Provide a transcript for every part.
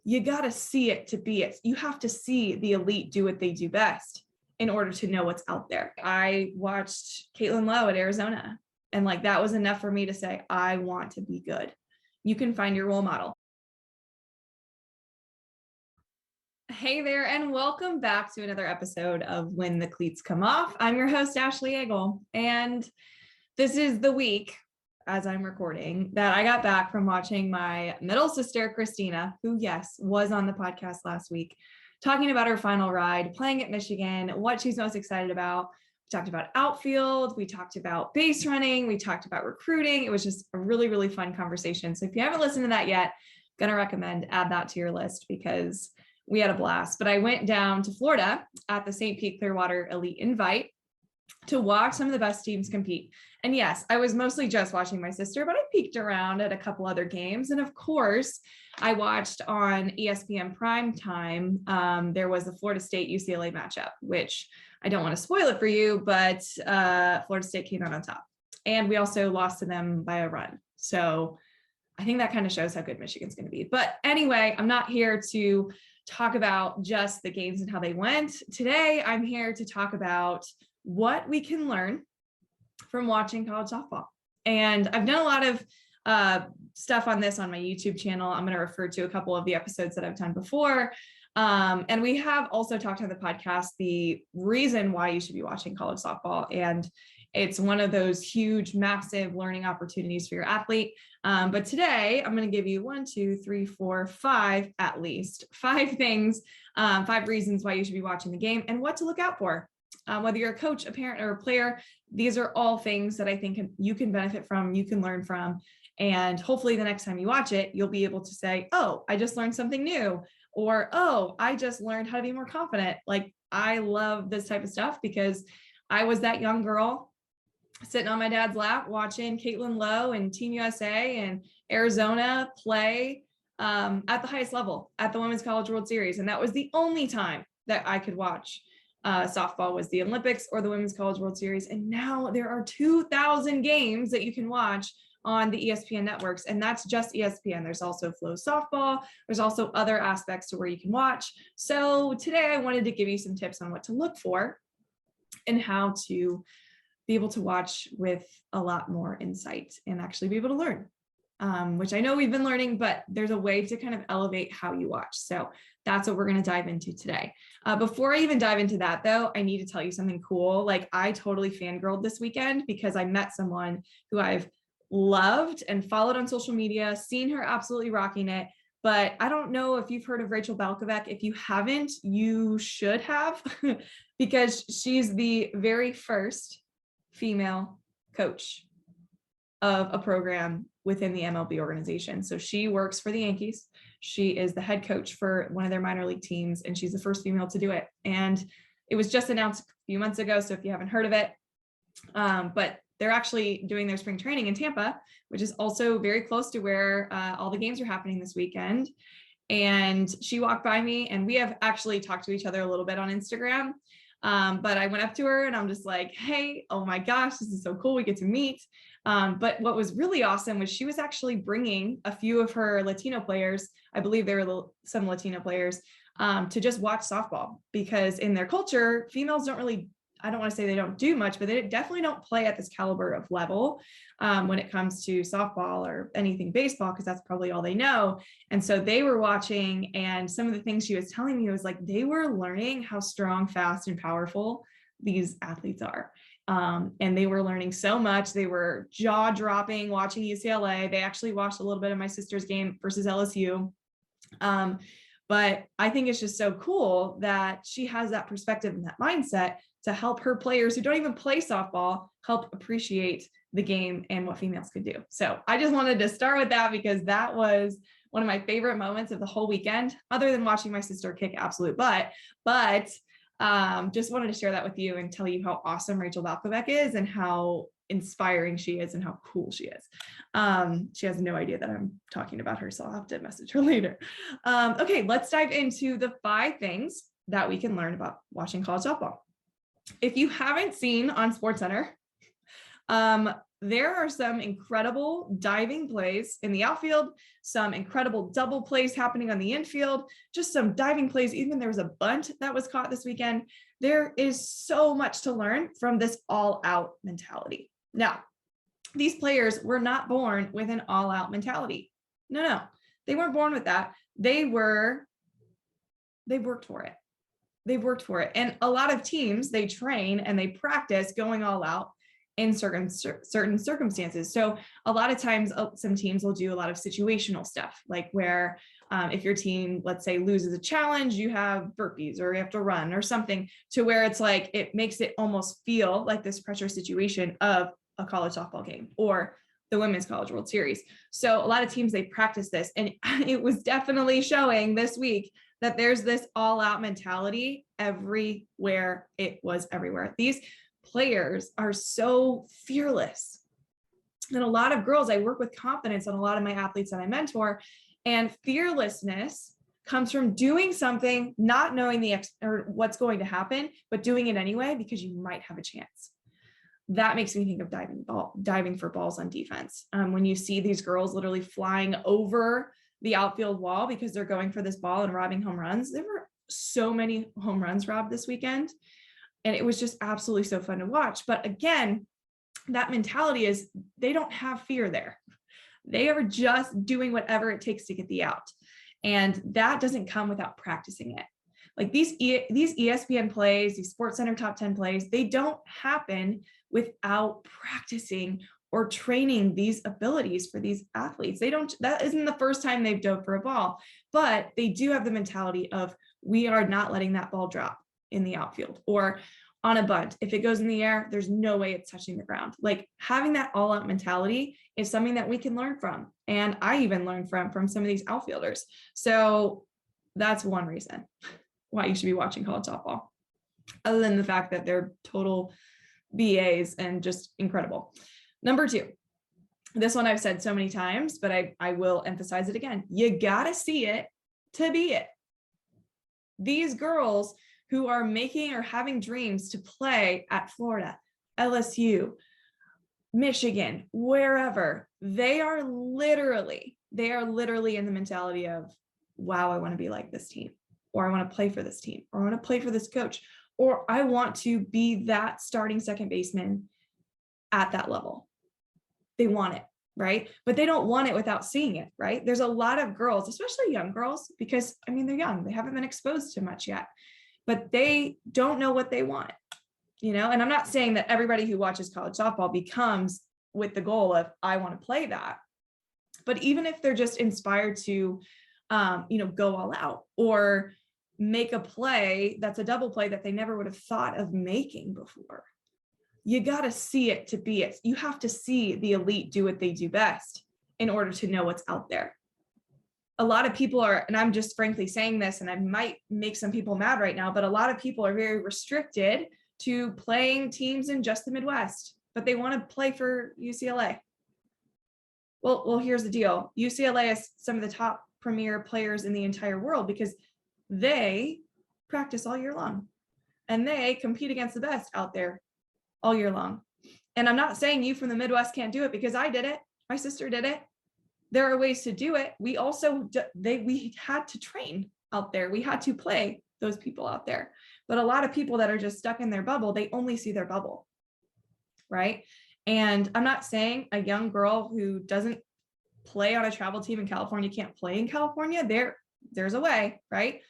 you got to see it to be it. You have to see the elite do what they do best in order to know what's out there. I watched Caitlin Lowe at Arizona, and like that was enough for me to say, I want to be good. You can find your role model. Hey there, and welcome back to another episode of When the Cleats Come Off. I'm your host, Ashley Eagle, and this is the week, as I'm recording, that I got back from watching my middle sister, Christina, who, yes, was on the podcast last week, talking about her final ride, playing at Michigan, what she's most excited about. We talked about outfield, we talked about base running, we talked about recruiting. It was just a really, really fun conversation. So if you haven't listened to that yet, I'm going to recommend add that to your list because we had a blast. But I went down to Florida at the St. Pete Clearwater Elite Invite to watch some of the best teams compete. And yes, I was mostly just watching my sister, but I peeked around at a couple other games. And of course, I watched on ESPN Primetime. There was the Florida State UCLA matchup, which I don't want to spoil it for you, but Florida State came out on top. And we also lost to them by a run. So I think that kind of shows how good Michigan's going to be. But anyway, I'm not here to talk about just the games and how they went. Today, I'm here to talk about what we can learn from watching college softball. And I've done a lot of stuff on this on my YouTube channel. I'm going to refer to a couple of the episodes that I've done before. And we have also talked on the podcast the reason why you should be watching college softball. And it's one of those huge, massive learning opportunities for your athlete. But today I'm going to give you 5 at least, 5 things, 5 reasons why you should be watching the game and what to look out for. Whether you're a coach, a parent, or a player, these are all things that I think you can benefit from, you can learn from. And hopefully the next time you watch it, you'll be able to say, oh, I just learned something new. Or, oh, I just learned how to be more confident. Like, I love this type of stuff because I was that young girl sitting on my dad's lap watching Caitlin Lowe and Team USA and Arizona play at the highest level at the Women's College World Series. And that was the only time that I could watch softball, was the Olympics or the Women's College World Series. And now there are 2,000 games that you can watch on the ESPN networks. And that's just ESPN. There's also Flow Softball. There's also other aspects to where you can watch. So today I wanted to give you some tips on what to look for and how to be able to watch with a lot more insight and actually be able to learn, which I know we've been learning, but there's a way to kind of elevate how you watch. So that's what we're going to dive into today. Before I even dive into that though, I need to tell you something cool. Like, I totally fangirled this weekend because I met someone who I've loved and followed on social media, seen her absolutely rocking it. But I don't know if you've heard of Rachel Balkavac. If you haven't, you should have, because she's the very first female coach of a program within the MLB organization. So she works for the Yankees. She is the head coach for one of their minor league teams, and she's the first female to do it. And it was just announced a few months ago, so if you haven't heard of it, but they're actually doing their spring training in Tampa, which is also very close to where all the games are happening this weekend. And she walked by me, and we have actually talked to each other a little bit on Instagram. But I went up to her and I'm just like, hey, oh my gosh, this is so cool. We get to meet. But what was really awesome was she was actually bringing a few of her Latino players, I believe there were some Latino players, to just watch softball, because in their culture, females don't really, I don't want to say they don't do much, but they definitely don't play at this caliber of level when it comes to softball or anything baseball, because that's probably all they know. And so they were watching, and some of the things she was telling me was like, they were learning how strong, fast, and powerful these athletes are. And they were learning so much. They were jaw dropping watching UCLA. They actually watched a little bit of my sister's game versus LSU. But I think it's just so cool that she has that perspective and that mindset to help her players who don't even play softball help appreciate the game and what females could do. So I just wanted to start with that because that was one of my favorite moments of the whole weekend, other than watching my sister kick absolute butt. But just wanted to share that with you and tell you how awesome Rachel Balkavac is and how inspiring she is and how cool she is. She has no idea that I'm talking about her, so I'll have to message her later. Okay, let's dive into the 5 things that we can learn about watching college softball. If you haven't seen on SportsCenter, There are some incredible diving plays in the outfield, some incredible double plays happening on the infield, just some diving plays. Even there was a bunt that was caught this weekend. There is so much to learn from this all-out mentality. Now, these players were not born with an all-out mentality. No, they weren't born with that. They worked for it. They've worked for it. And a lot of teams, they train and they practice going all out in certain circumstances. So a lot of times, some teams will do a lot of situational stuff, like where if your team, let's say, loses a challenge, you have burpees or you have to run or something, to where it's like, it makes it almost feel like this pressure situation of a college softball game or the Women's College World Series. So a lot of teams, they practice this, and it was definitely showing this week that there's this all-out mentality everywhere. It was everywhere. These players are so fearless. And a lot of girls, I work with confidence on a lot of my athletes that I mentor, and fearlessness comes from doing something, not knowing or what's going to happen, but doing it anyway because you might have a chance. That makes me think of diving for balls on defense. When you see these girls literally flying over the outfield wall because they're going for this ball and robbing home runs. There were so many home runs robbed this weekend, and it was just absolutely so fun to watch. But again, that mentality is they don't have fear there. They are just doing whatever it takes to get the out. And that doesn't come without practicing it. Like these ESPN plays, these SportsCenter top 10 plays, they don't happen without practicing or training these abilities for these athletes. That isn't the first time they've dove for a ball, but they do have the mentality of, we are not letting that ball drop in the outfield or on a bunt. If it goes in the air, there's no way it's touching the ground. Like having that all out mentality is something that we can learn from. And I even learned from some of these outfielders. So that's one reason why you should be watching college softball, other than the fact that they're total BAs and just incredible. Number 2, this one I've said so many times, but I will emphasize it again. You gotta see it to be it. These girls who are making or having dreams to play at Florida, LSU, Michigan, wherever, they are literally in the mentality of, wow, I want to be like this team, or I want to play for this team, or I want to play for this coach, or I want to be that starting second baseman at that level. They want it, right? But they don't want it without seeing it, right? There's a lot of girls, especially young girls, because I mean, they're young, they haven't been exposed to much yet, but they don't know what they want, and I'm not saying that everybody who watches college softball becomes with the goal of, I want to play that. But even if they're just inspired to, go all out or make a play that's a double play that they never would have thought of making before, you got to see it to be it. You have to see the elite do what they do best in order to know what's out there. A lot of people are, and I'm just frankly saying this, and I might make some people mad right now, but a lot of people are very restricted to playing teams in just the Midwest, but they want to play for UCLA. Well, here's the deal. UCLA is some of the top premier players in the entire world because they practice all year long and they compete against the best out there all year long. And I'm not saying you from the Midwest can't do it, because I did it. My sister did it. There are ways to do it. We had to train out there. We had to play those people out there. But a lot of people that are just stuck in their bubble, they only see their bubble, right? And I'm not saying a young girl who doesn't play on a travel team in California can't play in California. There's a way, right?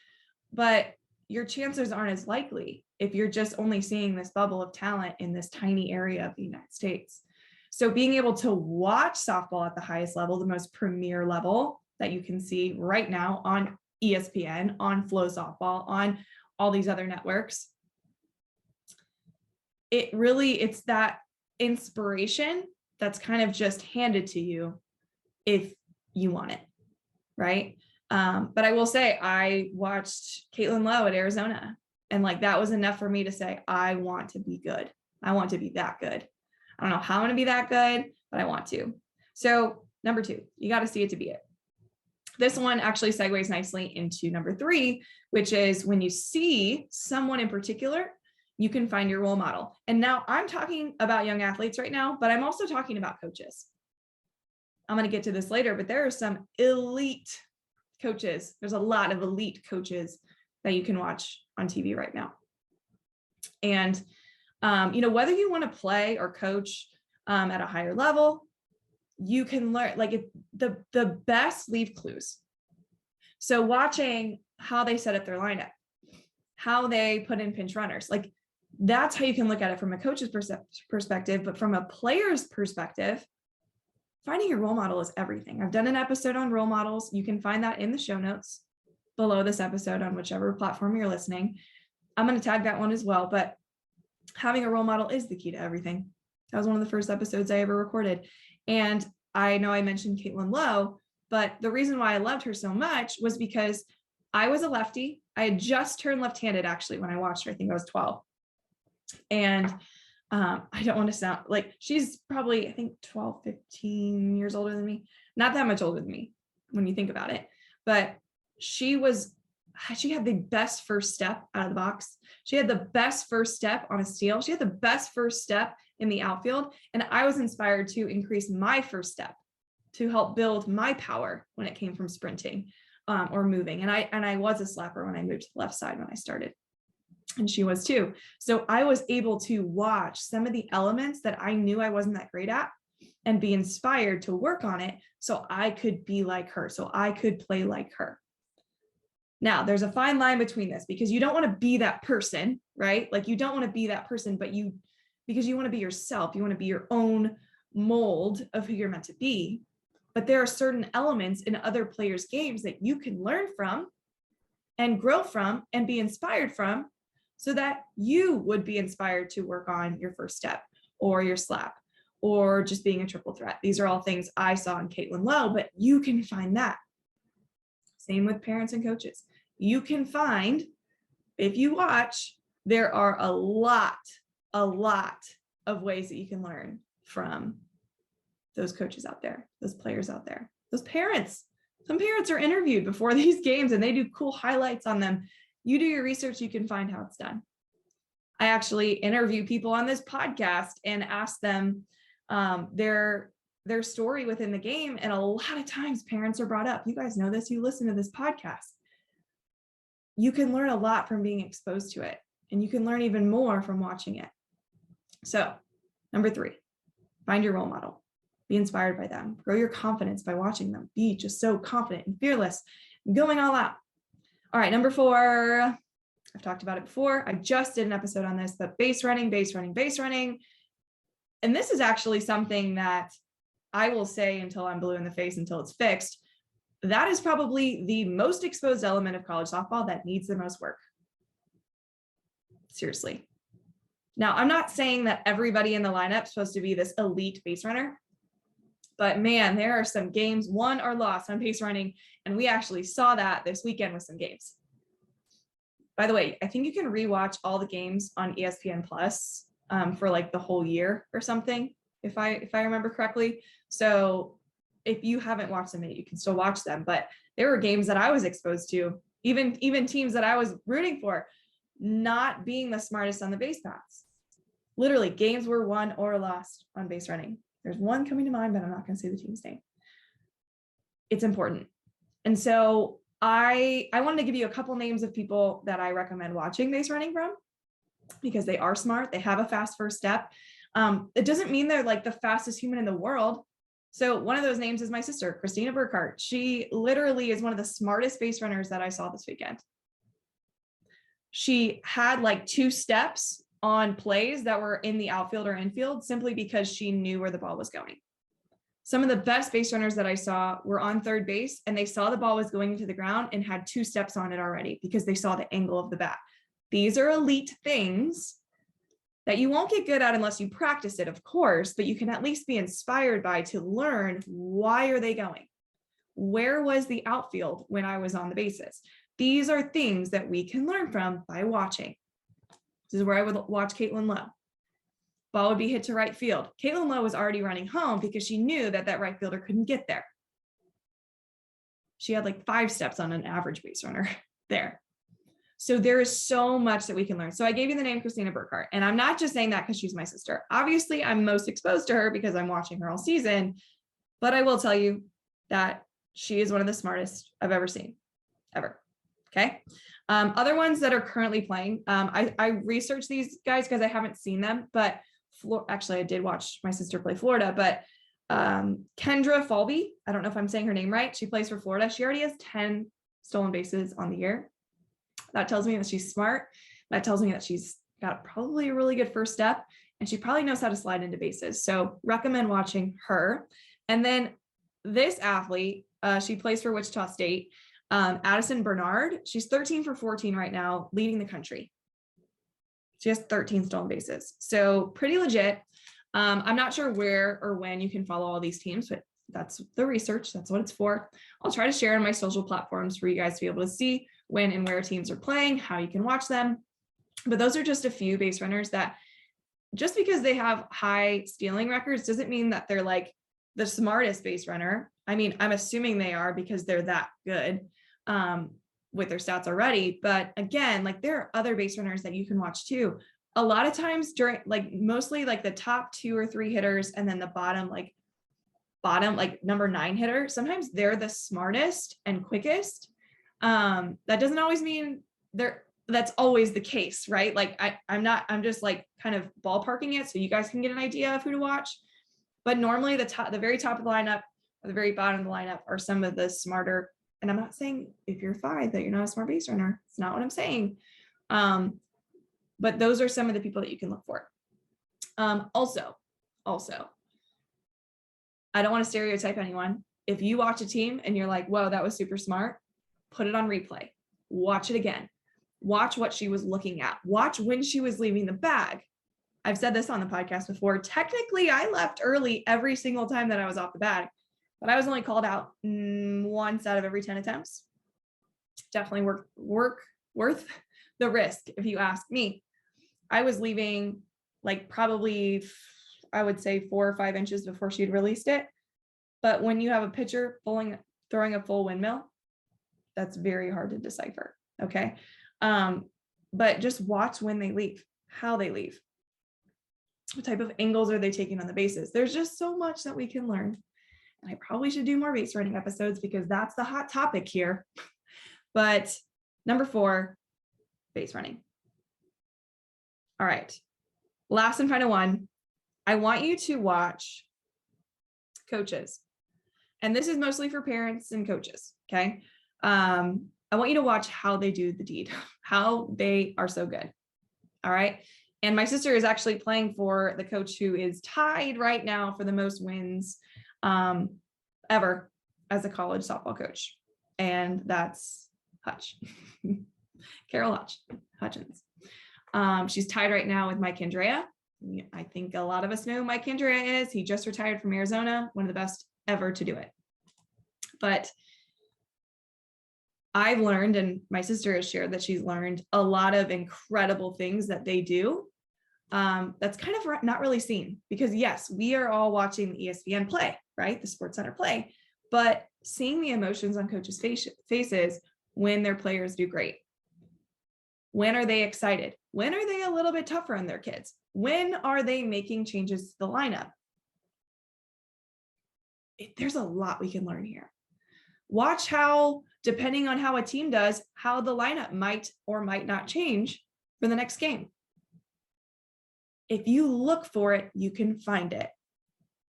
But your chances aren't as likely if you're just only seeing this bubble of talent in this tiny area of the United States. So being able to watch softball at the highest level, the most premier level that you can see right now on ESPN, on Flow Softball, on all these other networks, it's that inspiration that's kind of just handed to you if you want it, right? But I will say, I watched Caitlin Lowe at Arizona, and that was enough for me to say, I want to be good. I want to be that good. I don't know how I'm going to be that good, but I want to. So number 2, you got to see it to be it. This one actually segues nicely into number 3, which is when you see someone in particular you can find your role model. And now I'm talking about young athletes right now, but I'm also talking about coaches. I'm going to get to this later, but there are some elite coaches. There's a lot of elite coaches that you can watch on TV right now. And, whether you want to play or coach at a higher level, you can learn, like, the best leave clues. So watching how they set up their lineup, how they put in pinch runners, like, that's how you can look at it from a coach's perspective. But from a player's perspective, finding your role model is everything. I've done an episode on role models. You can find that in the show notes below this episode on whichever platform you're listening. I'm going to tag that one as well. But having a role model is the key to everything. That was one of the first episodes I ever recorded. And I know I mentioned Caitlin Lowe, but the reason why I loved her so much was because I was a lefty. I had just turned left-handed, actually, when I watched her. I think I was 12. And I don't want to sound like, she's probably, I think, 12, 15 years older than me. Not that much older than me when you think about it. But she had the best first step out of the box. She had the best first step on a steal. She had the best first step in the outfield. And I was inspired to increase my first step to help build my power when it came from sprinting or moving. And I was a slapper when I moved to the left side when I started. And she was too. So I was able to watch some of the elements that I knew I wasn't that great at and be inspired to work on it so I could be like her, so I could play like her. Now, there's a fine line between this, because you don't want to be that person, right? Like, you don't want to be that person, but because you want to be yourself, you want to be your own mold of who you're meant to be. But there are certain elements in other players' games that you can learn from and grow from and be inspired from, so that you would be inspired to work on your first step or your slap or just being a triple threat. These are all things I saw in Caitlin Lowe, but you can find that. Same with parents and coaches. You can find, if you watch, there are a lot of ways that you can learn from those coaches out there, those players out there, those parents. Some parents are interviewed before these games and they do cool highlights on them. You do your research, you can find how it's done. I actually interview people on this podcast and ask them their story within the game. And a lot of times parents are brought up. You guys know this, you listen to this podcast. You can learn a lot from being exposed to it, and you can learn even more from watching it. So, number 3, find your role model. Be inspired by them. Grow your confidence by watching them. Be just so confident and fearless, going all out. All right, number 4, I've talked about it before. I just did an episode on this, but base running. And this is actually something that I will say until I'm blue in the face, until it's fixed. That is probably the most exposed element of college softball that needs the most work. Seriously. Now, I'm not saying that everybody in the lineup is supposed to be this elite base runner, but man, there are some games won or lost on base running, and we actually saw that this weekend with some games. By the way, I think you can rewatch all the games on ESPN Plus for like the whole year or something, if I remember correctly. So if you haven't watched them, you can still watch them. But there were games that I was exposed to, even teams that I was rooting for, not being the smartest on the base paths. Literally, games were won or lost on base running. There's one coming to mind, but I'm not going to say the team's name. It's important. And so I wanted to give you a couple names of people that I recommend watching base running from, because they are smart. They have a fast first step. It doesn't mean they're like the fastest human in the world. So one of those names is my sister, Christina Burkhart. She literally is one of the smartest base runners that I saw this weekend. She had like 2 steps on plays that were in the outfield or infield simply because she knew where the ball was going. Some of the best base runners that I saw were on third base, and they saw the ball was going into the ground and had 2 steps on it already because they saw the angle of the bat. These are elite things that you won't get good at unless you practice it, of course, but you can at least be inspired by to learn, why are they going? Where was the outfield when I was on the bases? These are things that we can learn from by watching. This is where I would watch Caitlin Lowe. Ball would be hit to right field. Caitlin Lowe was already running home because she knew that that right fielder couldn't get there. She had like 5 steps on an average base runner there. So there is so much that we can learn. So I gave you the name Christina Burkhart, and I'm not just saying that because she's my sister. Obviously, I'm most exposed to her because I'm watching her all season, but I will tell you that she is one of the smartest I've ever seen, ever. Okay. Other ones that are currently playing, I researched these guys because I haven't seen them, but actually I did watch my sister play Florida, but Kendra Falbe, I don't know if I'm saying her name right. She plays for Florida. She already has 10 stolen bases on the year. That tells me that she's smart. That tells me that she's got probably a really good first step, and she probably knows how to slide into bases. So recommend watching her. And then this athlete, she plays for Wichita State, Addison Bernard. She's 13 for 14 right now, leading the country. She has 13 stolen bases. So pretty legit. I'm not sure where or when you can follow all these teams, but that's the research. That's what it's for. I'll try to share on my social platforms for you guys to be able to see when and where teams are playing, how you can watch them. But those are just a few base runners that, just because they have high stealing records doesn't mean that they're like the smartest base runner. I mean, I'm assuming they are because they're that good with their stats already. But again, like there are other base runners that you can watch too. A lot of times during, like mostly like the top 2 or 3 hitters, and then the bottom like number 9 hitter, sometimes they're the smartest and quickest. That doesn't always mean that's always the case, right? Like I'm just like kind of ballparking it so you guys can get an idea of who to watch. But normally the very top of the lineup or the very bottom of the lineup are some of the smarter. And I'm not saying if you're 5 that you're not a smart base runner. It's not what I'm saying. But those are some of the people that you can look for. Also, I don't want to stereotype anyone. If you watch a team and you're like, whoa, that was super smart, put it on replay. Watch it again. Watch what she was looking at. Watch when she was leaving the bag. I've said this on the podcast before. Technically, I left early every single time that I was off the bag, but I was only called out once out of every 10 attempts. Definitely worth the risk, if you ask me. I was leaving like probably, I would say 4 or 5 inches before she'd released it. But when you have a pitcher throwing a full windmill, that's very hard to decipher. Okay. But just watch when they leave, how they leave. What type of angles are they taking on the bases? There's just so much that we can learn. And I probably should do more base running episodes because that's the hot topic here. But number 4, base running. All right. Last and final one. I want you to watch coaches. And this is mostly for parents and coaches. Okay. I want you to watch how they do the deed, how they are so good. All right. And my sister is actually playing for the coach who is tied right now for the most wins ever as a college softball coach. And that's Hutch, Carol Hutchins. She's tied right now with Mike Andrea. I think a lot of us know who Mike Andrea is. He just retired from Arizona, one of the best ever to do it. But I've learned, and my sister has shared that she's learned a lot of incredible things that they do. That's kind of not really seen because yes, we are all watching the ESPN play, right? The Sports Center play, but seeing the emotions on coaches' faces when their players do great. When are they excited? When are they a little bit tougher on their kids? When are they making changes to the lineup? There's a lot we can learn here. Watch how, depending on how a team does, how the lineup might or might not change for the next game. If you look for it, you can find it.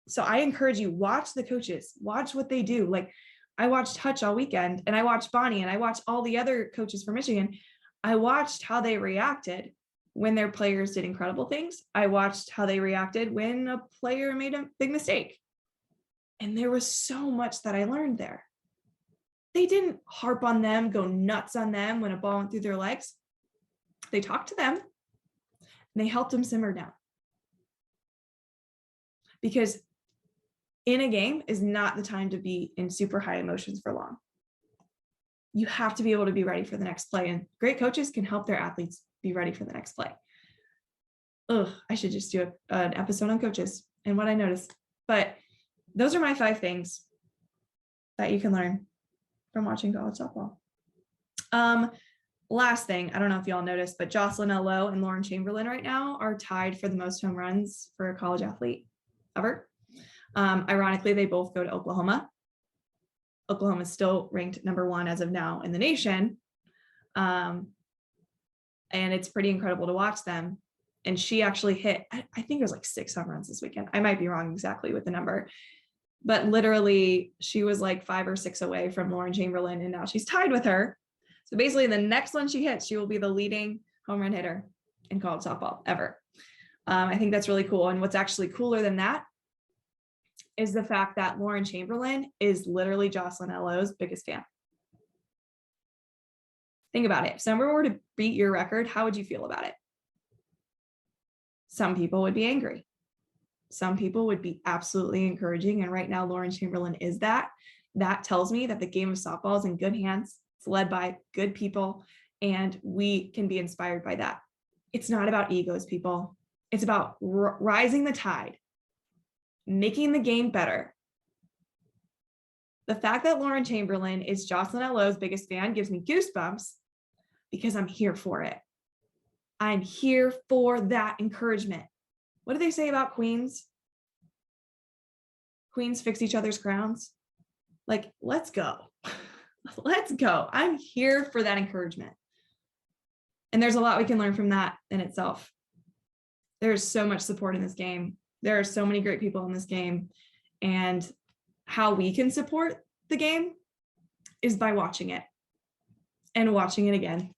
So I encourage you, watch the coaches, watch what they do. Like I watched Hutch all weekend, and I watched Bonnie, and I watched all the other coaches for Michigan. I watched how they reacted when their players did incredible things. I watched how they reacted when a player made a big mistake. And there was so much that I learned there. They didn't harp on them, go nuts on them when a ball went through their legs. They talked to them and they helped them simmer down. Because in a game is not the time to be in super high emotions for long. You have to be able to be ready for the next play, and great coaches can help their athletes be ready for the next play. I should just do an episode on coaches and what I noticed. But those are my 5 things that you can learn from watching college softball. last thing, I don't know if y'all noticed, but Jocelyn Lowe and Lauren Chamberlain right now are tied for the most home runs for a college athlete ever. Ironically, they both go to Oklahoma. Oklahoma is still ranked number 1 as of now in the nation. And it's pretty incredible to watch them. And she actually hit, I think it was like 6 home runs this weekend. I might be wrong exactly with the number, but literally she was like 5 or 6 away from Lauren Chamberlain, and now she's tied with her. So basically the next one she hits, she will be the leading home run hitter in college softball ever. I think that's really cool. And what's actually cooler than that is the fact that Lauren Chamberlain is literally Jocelyn Lowe's biggest fan. Think about it. If someone were to beat your record, how would you feel about it? Some people would be angry. Some people would be absolutely encouraging. And right now, Lauren Chamberlain is that. That tells me that the game of softball is in good hands. It's led by good people, and we can be inspired by that. It's not about egos, people. It's about rising the tide, making the game better. The fact that Lauren Chamberlain is Jocelyn Lowe's biggest fan gives me goosebumps because I'm here for it. I'm here for that encouragement. What do they say about queens? Queens fix each other's crowns. Like, let's go. Let's go. I'm here for that encouragement. And there's a lot we can learn from that in itself. There's so much support in this game. There are so many great people in this game. And how we can support the game is by watching it and watching it again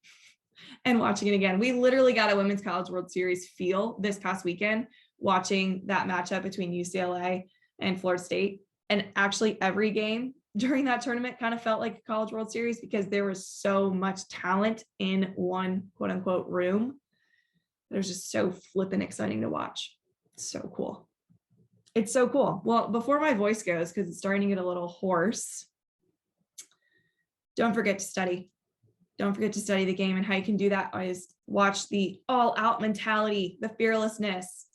and watching it again. We literally got a Women's College World Series feel this past weekend watching that matchup between UCLA and Florida State. And actually every game during that tournament kind of felt like a College World Series because there was so much talent in one quote unquote room. It was just so flippin' exciting to watch. It's so cool. It's so cool. Well, before my voice goes, because it's starting to get a little hoarse, don't forget to study. Don't forget to study the game, and how you can do that is watch the all-out mentality, the fearlessness.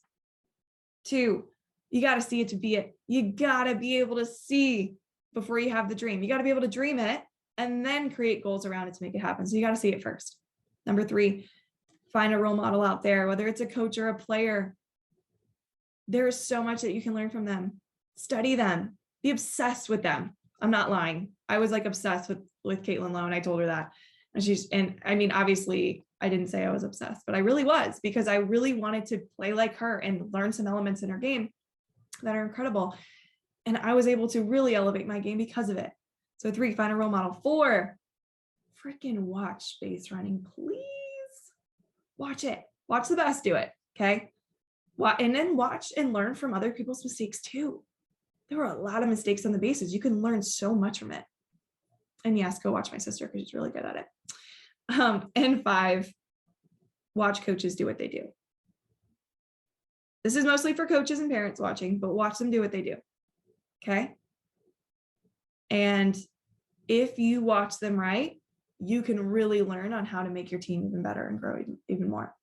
2, you got to see it to be it. You got to be able to see before you have the dream. You got to be able to dream it and then create goals around it to make it happen. So you got to see it first. Number 3, find a role model out there, whether it's a coach or a player. There is so much that you can learn from them. Study them. Be obsessed with them. I'm not lying. I was like obsessed with Caitlin Lowe, and I told her that. And I mean, obviously I didn't say I was obsessed, but I really was, because I really wanted to play like her and learn some elements in her game that are incredible. And I was able to really elevate my game because of it. So 3, find a role model. 4, freaking watch base running, please. Watch it. Watch the best do it. Okay. And then watch and learn from other people's mistakes too. There were a lot of mistakes on the bases. You can learn so much from it. And yes, go watch my sister because she's really good at it. And 5, watch coaches do what they do. This is mostly for coaches and parents watching, but watch them do what they do. Okay. And if you watch them right, you can really learn on how to make your team even better and grow even more.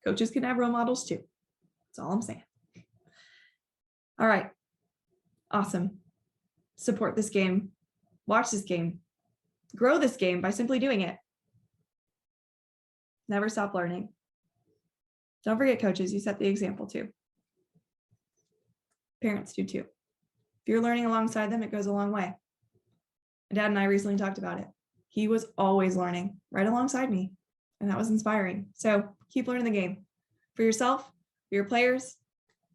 Coaches can have role models too. That's all I'm saying. All right. Awesome. Support this game. Watch this game. Grow this game by simply doing it. Never stop learning. Don't forget, coaches, you set the example too. Parents do too. If you're learning alongside them, it goes a long way. My dad and I recently talked about it. He was always learning right alongside me, and that was inspiring. So keep learning the game for yourself, for your players,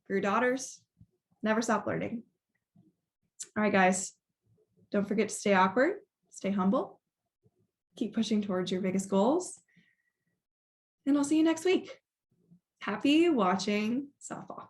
for your daughters. Never stop learning. All right, guys, don't forget to stay awkward, stay humble, keep pushing towards your biggest goals, and I'll see you next week. Happy watching softball.